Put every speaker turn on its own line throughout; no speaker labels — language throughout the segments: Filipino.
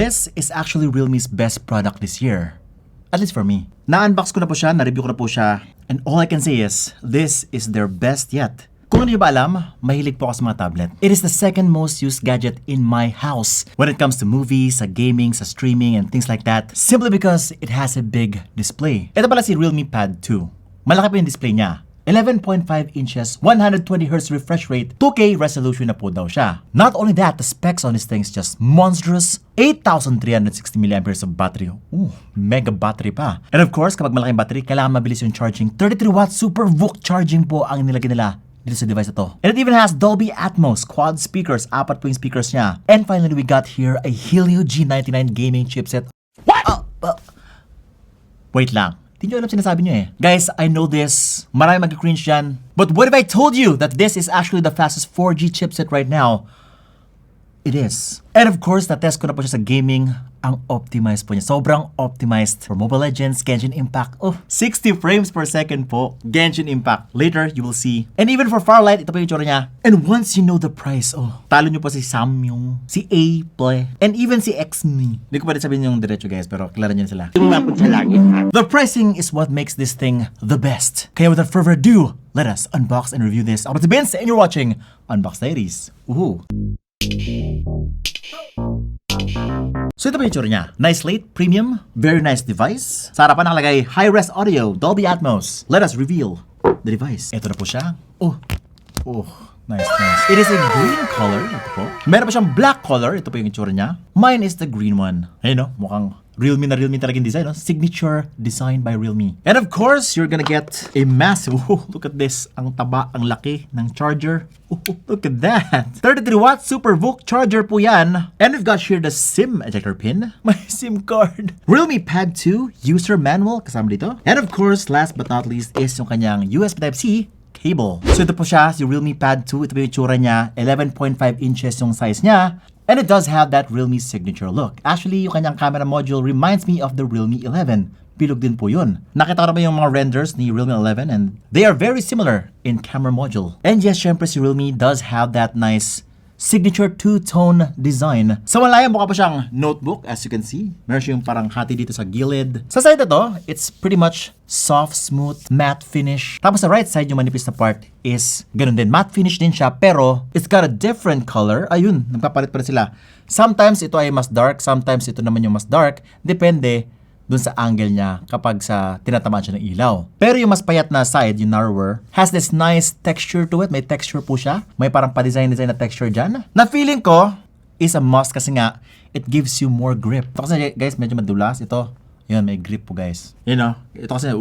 This is actually Realme's best product this year. At least for me. Na-unbox ko na po siya, na-review ko na po siya, and all I can say is, this is their best yet. Kung hindi ba alam, mahilig po ako sa mga tablet. It is the second most used gadget in my house when it comes to movies, sa gaming, sa streaming, and things like that. Simply because it has a big display. Ito pala si Realme Pad 2. Malaki po yung display niya. 11.5 inches, 120Hz refresh rate, 2K resolution na po daw siya. Not only that, the specs on this thing is just monstrous. 8,360 mAh of battery. Mega battery pa. And of course, kapag malaking battery, kailangan mabilis yung charging. 33 watt super VOOC charging po ang nilagay nila dito sa device na to. And it even has Dolby Atmos, quad speakers, 4 po yung speakers niya. And finally, we got here a Helio G99 gaming chipset. What? Wait lang. Hindi nyo alam sinasabi nyo eh. Guys, I know this. Marami mag-cringe dyan. But what if I told you that this is actually the fastest 4G chipset right now? It is. And of course, na-test ko na po siya sa gaming. Ang optimized po niya. Sobrang optimized for Mobile Legends, Genshin Impact. 60 frames per second po. Genshin Impact. Later, you will see. And even for Farlight, ito po yung tsura niya. And once you know the price, talo nyo pa si Samyong, si A-Play, and even si Xme. Hindi ko pa rin sabihin yung diretso guys, pero klaro nyo na sila. The pricing is what makes this thing the best. Kaya without further ado, let us unbox and review this. Ako si Vince, and you're watching Unbox Diaries. Woohoo! So ito pa yung tsura niya. Nice slate, premium, very nice device. Sa harapan nakalagay high-res audio, Dolby Atmos. Let us reveal the device. Ito na po siya. Nice. It is a green color. Ito po. Meron pa siyang black color. Ito po yung itsura niya. Mine is the green one. Ayun mukhang Realme na Realme talagang design. Signature design by Realme. And of course, you're gonna get a massive, look at this. Ang taba, ang laki ng charger. Look at that. 33 watt super VOOC charger po yan. And we've got here the SIM ejector pin. My SIM card. Realme Pad 2 user manual kasama dito. And of course, last but not least is yung kanyang USB Type-C cable. So ito po siya, si Realme Pad 2. Ito po yung itsura niya. 11.5 inches yung size niya. And it does have that Realme signature look. Actually, yung kanyang camera module reminds me of the Realme 11. Bilog din po yun. Nakita ko na ba yung mga renders ni Realme 11 and they are very similar in camera module. And yes, syempre si Realme does have that nice signature two-tone design. Sa malaya, mukha pa siyang notebook, as you can see. Meron siyang parang hati dito sa gilid. Sa side na to, it's pretty much soft, smooth, matte finish. Tapos sa right side, yung manipis na part is ganun din. Matte finish din siya, pero it's got a different color. Ayun, nagpapalit pa rin sila. Sometimes ito ay mas dark, sometimes ito naman yung mas dark. Depende dun sa angle niya kapag sa tinatamaan siya ng ilaw. Pero yung mas payat na side, yung narrower, has this nice texture to it. May texture po siya. May parang pa-design na texture dyan. Na feeling ko is a must kasi nga, it gives you more grip. Ito kasi guys, medyo madulas. Ito, yun, may grip po guys. Ito kasi,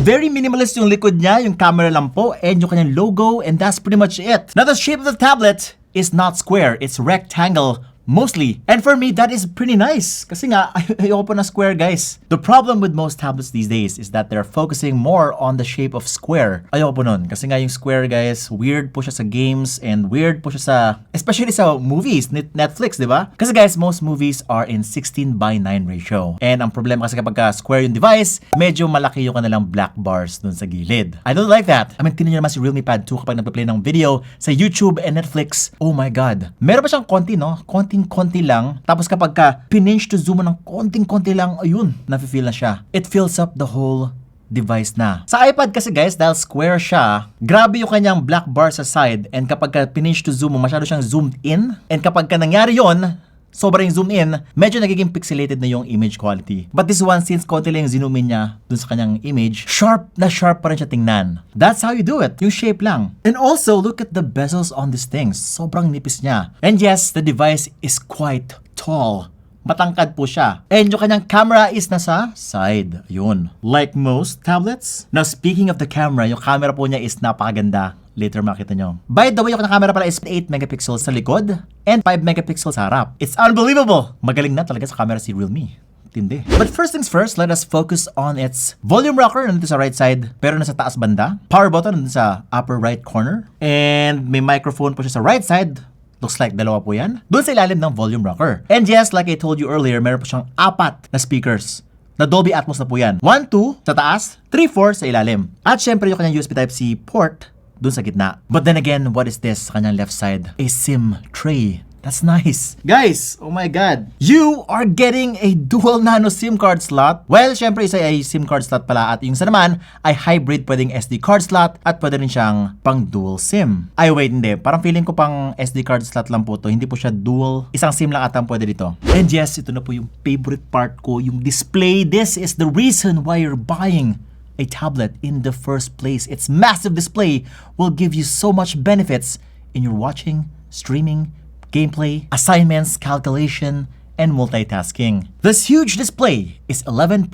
very minimalist yung likod niya, yung camera lang po, and yung kanyang logo, and that's pretty much it. Now the shape of the tablet is not square, it's rectangle. Mostly. And for me, that is pretty nice. Kasi nga, ayoko po na square, guys. The problem with most tablets these days is that they're focusing more on the shape of square. Ayoko po nun. Kasi nga yung square, guys, weird po siya sa games and weird po siya sa, especially sa movies, Netflix, di ba? Kasi guys, most movies are in 16:9 ratio. And ang problema kasi kapag square yung device, medyo malaki yung kanilang black bars dun sa gilid. I don't like that. I mean, tinan nyo naman si Realme Pad 2 kapag nagpa-play ng video sa YouTube and Netflix. Oh my God. Meron pa siyang konti, no? Konti lang. Tapos kapag pinch to zoom mo ng konting-konti lang, ayun, nafe-feel na siya. It fills up the whole device na. Sa iPad kasi guys, dahil square siya, grabe yung kanyang black bar sa side and kapag pinch to zoom mo, masyado siyang zoomed in. And kapag nangyari yon, sobrang zoom in, medyo nagiging pixelated na yung image quality. But this one, since konti lang yung zoom in niya dun sa kanyang image, sharp pa rin siya tingnan. That's how you do it. Yung shape lang. And also, look at the bezels on this thing. Sobrang nipis niya. And yes, the device is quite tall. Matangkad po siya. And yung kanyang camera is nasa side. Ayun. Like most tablets. Now, speaking of the camera, yung camera po niya is napakaganda. Later makita nyo. By the way, yung camera pala is 8 megapixels sa likod and 5 megapixels sa harap. It's unbelievable! Magaling na talaga sa camera si Realme. Tindi. But first things first, let us focus on its volume rocker nandito sa right side pero nasa taas banda. Power button nandito sa upper right corner. And may microphone po siya sa right side. Looks like dalawa po yan. Doon sa ilalim ng volume rocker. And yes, like I told you earlier, meron po siyang 4 na speakers. Na Dolby Atmos na po yan. 1, 2 sa taas, 3, 4 sa ilalim. At syempre yung kanyang USB Type-C port dun sa gitna. But then again, what is this sa kanyang left side? A SIM tray. That's nice. Guys, oh my God. You are getting a dual nano SIM card slot. Well, syempre isa ay SIM card slot pala at yung isa naman ay hybrid, pwedeng SD card slot at pwede rin siyang pang dual SIM. Ay wait, hindi. Parang feeling ko pang SD card slot lang po to. Hindi po siya dual. Isang SIM lang atang pwede dito. And yes, ito na po yung favorite part ko, yung display. This is the reason why you're buying a tablet in the first place. Its massive display will give you so much benefits in your watching, streaming, gameplay, assignments, calculation, and multitasking. This huge display is 11.5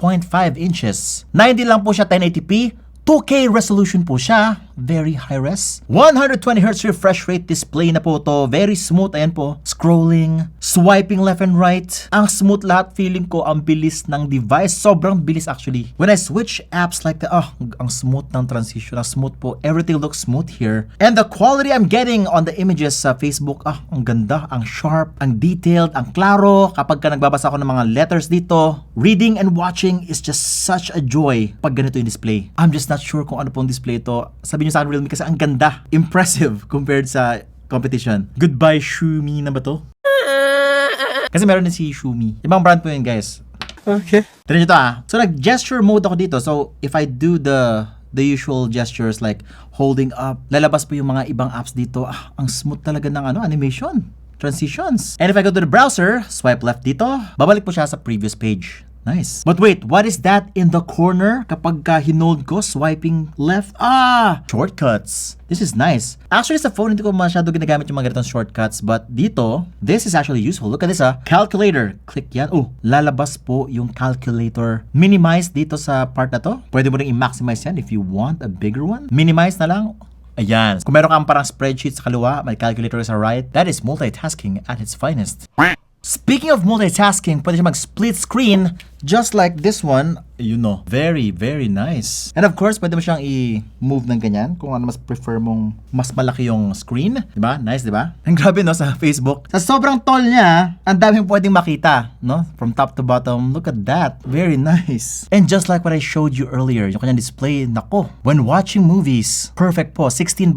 inches. 90 lang po siya 1080p. 2K resolution po siya. Very high res. 120Hz refresh rate display na po to. Very smooth. Ayan po. Scrolling, swiping left and right. Ang smooth lahat. Feeling ko ang bilis ng device. Sobrang bilis actually. When I switch apps like that, ang smooth ng transition. Ang smooth po. Everything looks smooth here. And the quality I'm getting on the images sa Facebook, ang ganda, ang sharp, ang detailed, ang klaro. Kapag ka nagbabasa ako ng mga letters dito, reading and watching is just such a joy pag ganito yung display. I'm just not sure kung ano pong display ito. Sabi nyo sa akin, Realme, kasi ang ganda. Impressive compared sa competition. Goodbye, Xiaomi na ba to? Kasi meron din si Xiaomi. Ibang brand po yun, guys. Okay. Tignan nyo to So, nag-gesture mode ako dito. So, if I do the usual gestures like holding up, lalabas po yung mga ibang apps dito. Ang smooth talaga ng animation. Transitions. And if I go to the browser, swipe left dito, babalik po siya sa previous page. Nice. But wait, what is that in the corner kapag hinold ko, swiping left? Shortcuts. This is nice. Actually, sa phone, hindi ko masyado ginagamit yung mga ganitong shortcuts. But dito, this is actually useful. Look at this, Calculator. Click yan. Lalabas po yung calculator. Minimize dito sa part na to. Pwede mo rin i-maximize yan if you want a bigger one. Minimize na lang. Ayan. Kung meron kang parang spreadsheet sa kaliwa, may calculator sa right, that is multitasking at its finest. Speaking of multitasking, pwede siya mag-split screen just like this one. Very, very nice. And of course, pwede mo siyang i-move ng ganyan kung ano mas prefer mong mas malaki yung screen. Diba? Nice, diba? Ang grabe, no, sa Facebook. Sa sobrang tall niya, ang daming pwedeng makita, no? From top to bottom. Look at that. Very nice. And just like what I showed you earlier, yung kanyang display, nako, when watching movies, perfect po. 16:9.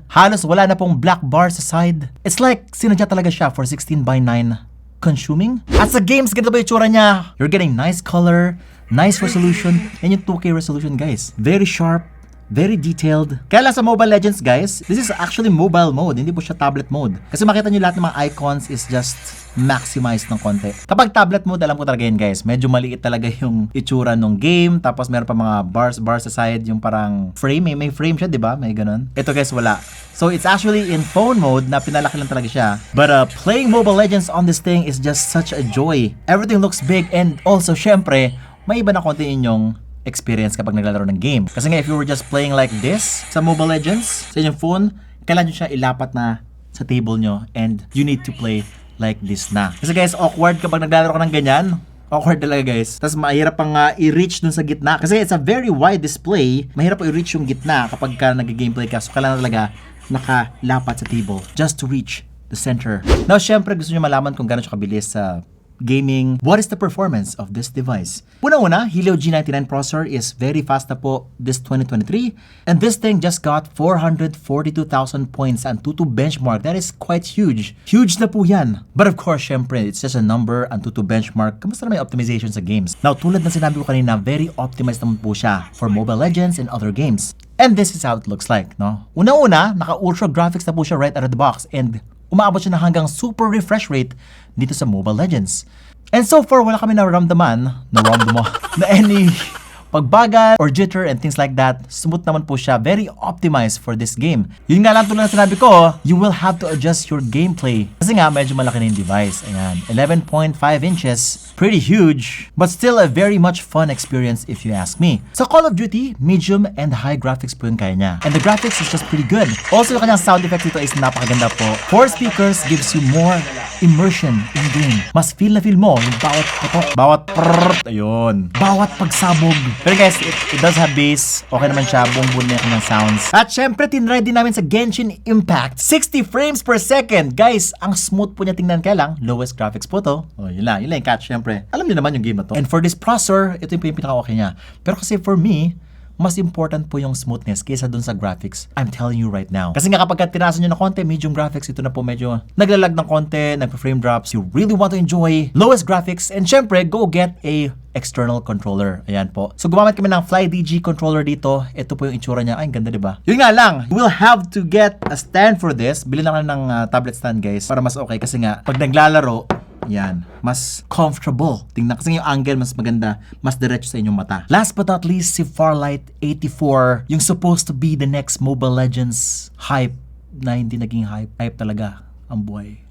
Halos wala na pong black bar sa side. It's like, sinadya talaga siya for 16:9 consuming. At sa games, ganito ba yung tsura niya? You're getting nice color, nice resolution, and yung 2K resolution, guys. Very sharp, very detailed. Kaya lang sa Mobile Legends, guys, this is actually mobile mode, hindi po siya tablet mode. Kasi makita nyo lahat ng mga icons is just maximized ng konti. Kapag tablet mode, alam ko talaga yun, guys. Medyo maliit talaga yung itsura ng game. Tapos meron pa mga bars sa side, yung parang frame. May frame siya, di ba? May ganun. Ito, guys, wala. So it's actually in phone mode na pinalaki lang talaga siya. But playing Mobile Legends on this thing is just such a joy. Everything looks big and also, syempre, may iba na konti inyong experience kapag naglalaro ng game. Kasi nga, if you were just playing like this sa Mobile Legends, sa inyong phone, kailangan nyo siya ilapat na sa table nyo and you need to play like this na. Kasi guys, awkward kapag naglalaro ka ng ganyan. Awkward talaga, guys. Tapos mahirap pang i-reach dun sa gitna. Kasi it's a very wide display. Mahirap pa i-reach yung gitna kapag ka nag-gameplay ka. So kailangan talaga nakalapat sa table just to reach the center. Now, syempre, gusto nyo malaman kung gano'n siya kabilis sa gaming. What is the performance of this device? Una-una, Helio G99 processor is very fast na po this 2023. And this thing just got 442,000 points and Antutu benchmark. That is quite huge. Huge na po yan. But of course, syempre, it's just a number. Antutu benchmark. Kamusta na may optimization sa games? Now, tulad na sinabi ko kanina, very optimized naman po siya for Mobile Legends and other games. And this is how it looks like, no? Una-una, naka-ultra graphics na po siya right out of the box and umaabot siya na hanggang super refresh rate dito sa Mobile Legends. And so far, wala kami naramdaman na any pagbagal or jitter and things like that. Smooth naman po siya. Very optimized for this game. Yun nga lang tulad na sinabi ko, you will have to adjust your gameplay. Kasi nga, medyo malaki na yung device. Ayan, 11.5 inches. Pretty huge, but still a very much fun experience if you ask me. Sa Call of Duty, medium and high graphics po yung kaya niya. And the graphics is just pretty good. Also, yung kanyang sound effects dito is napakaganda po. 4 speakers gives you more immersion in game. Mas feel na feel mo yung bawat putok, bawat prrrr, ayun, bawat pagsabog. Pero guys, it does have bass. Okay naman siya, buong-buong na yung kanyang sounds. At syempre, tinry din namin sa Genshin Impact. 60 frames per second. Guys, ang smooth po niya tingnan, kaya lang, lowest graphics po to. Oh, yun lang yung catch, syempre. Alam niyo naman yung game na to. And for this processor, ito yung pinaka-okay niya. Pero kasi for me, mas important po yung smoothness kaysa dun sa graphics. I'm telling you right now. Kasi nga kapag tinasan nyo na konti, medium graphics, ito na po medyo naglalag ng konti, nagpa-frame drops. You really want to enjoy lowest graphics, and syempre, go get a external controller. Ayan po. So gumamit kami ng FlyDG controller dito. Ito po yung itsura niya. Ay, ganda, diba? Yun nga lang, we'll have to get a stand for this. Bilhin lang ng tablet stand, guys, para mas okay. Kasi nga, pag naglalaro, yan, mas comfortable. Tingnan kasi yung angle mas maganda, mas diretso sa inyong mata. Last but not least, si Farlight 84, yung supposed to be the next Mobile Legends hype na hindi naging hype. Hype talaga ang buhay.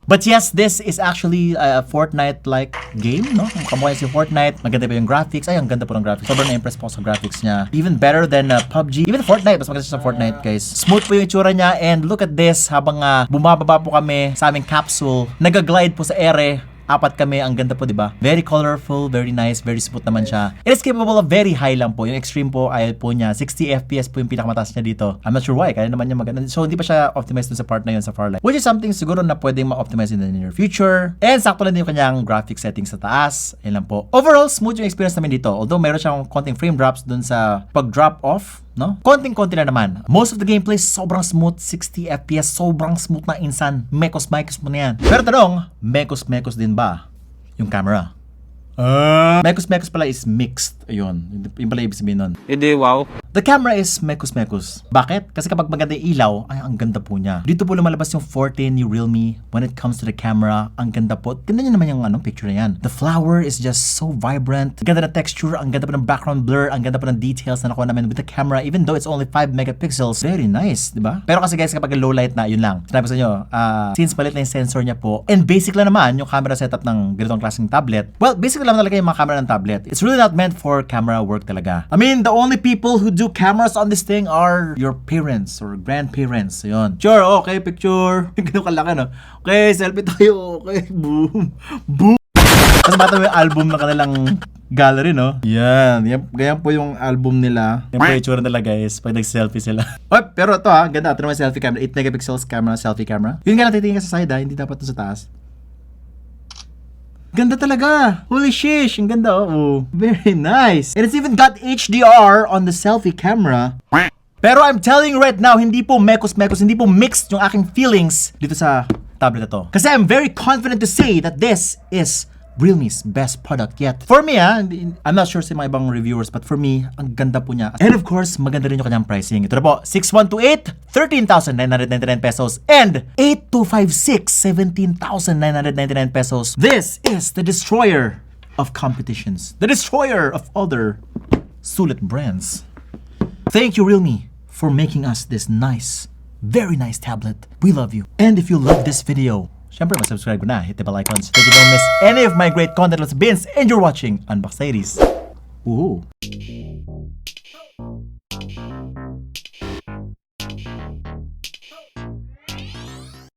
But yes, this is actually a Fortnite-like game, no? Kamukha si Fortnite, maganda pa yung graphics. Ay, ang ganda po ng graphics. Sobrang na-impress po sa graphics niya. Even better than PUBG. Even Fortnite, mas maganda siya sa Fortnite, guys. Smooth po yung itsura niya, and look at this, habang bumababa po kami sa aming capsule, nag-glide po sa ere. Apat kami, ang ganda po, di ba? Very colorful, very nice, very smooth naman siya. It is capable of very high lang po. Yung extreme po, ay po niya. 60 FPS po yung pinakamataas niya dito. I'm not sure why, kaya naman niya maganda. So, hindi pa siya optimized dun sa part na yun sa Farlight. Which is something siguro na pwedeng ma-optimize in the near future. And sakto lang din yung kanyang graphic settings sa taas. Yan lang po. Overall, smooth yung experience namin dito. Although, meron siyang konting frame drops dun sa pag-drop off, no? Konting-konti na naman. Most of the gameplay sobrang smooth, 60 FPS, sobrang smooth na insan. Mekos-mekos mo na yan. Pero tanong, mekos-mekos din ba yung camera? Mekos-mekos pala is mixed. Ayun, yung pala ibig sabihin nun.
Hindi, wow.
The camera is mekos-mekos. Bakit? Kasi kapag maganda yung ilaw, ay ang ganda po niya. Dito po lumalabas yung forte ni Realme when it comes to the camera. Ang ganda po. Tingnan niyo naman yung picture na yan. The flower is just so vibrant. Ang ganda na texture, ang ganda po ng background blur, ang ganda po ng details na nakuha namin with the camera, even though it's only 5 megapixels. Very nice, di ba? Pero kasi guys, kapag low light na, yun lang. Sinabi ko sa inyo, since palit na yung sensor niya po, and basic lang naman yung camera setup ng ganitong klaseng tablet. Well, basic lang talaga yung mga camera ng tablet. It's really not meant for camera work talaga. I mean, the only people who do cameras on this thing are your parents or grandparents. Ayun. Sure, okay, picture. Ganun kalaki, no? Okay, selfie tayo. Okay, boom. Boom. Kasi bata mo yung album na kanilang gallery, no? Yan. Ganyan po yung album nila. Yan po yung itsura nila, guys, pag nag-selfie sila. Oh, pero ito ganda. Ito naman selfie camera. 8 megapixels camera, selfie camera. Yun nga lang titingin ka sa side, hindi dapat ito sa taas. Ganda talaga. Holy shish. Ang ganda, oh. Very nice. And it's even got HDR on the selfie camera. Pero I'm telling you right now, hindi po mekos-mekos, hindi po mixed yung aking feelings dito sa tablet na to. Kasi I'm very confident to say that this is Realme's best product yet. For me, I'm not sure sa mga ibang reviewers, but for me, ang ganda po niya. And of course, maganda rin yung kanyang pricing. Ito na po, 6128, 13,999 pesos. And 8256, 17,999 pesos. This is the destroyer of competitions. The destroyer of other sulit brands. Thank you, Realme, for making us this nice, very nice tablet. We love you. And if you love this video, syempre, subscribe ko na. Hit the bell icons so you don't miss any of my great content. Let's binge and you're watching Unbox Ladies. Ooh.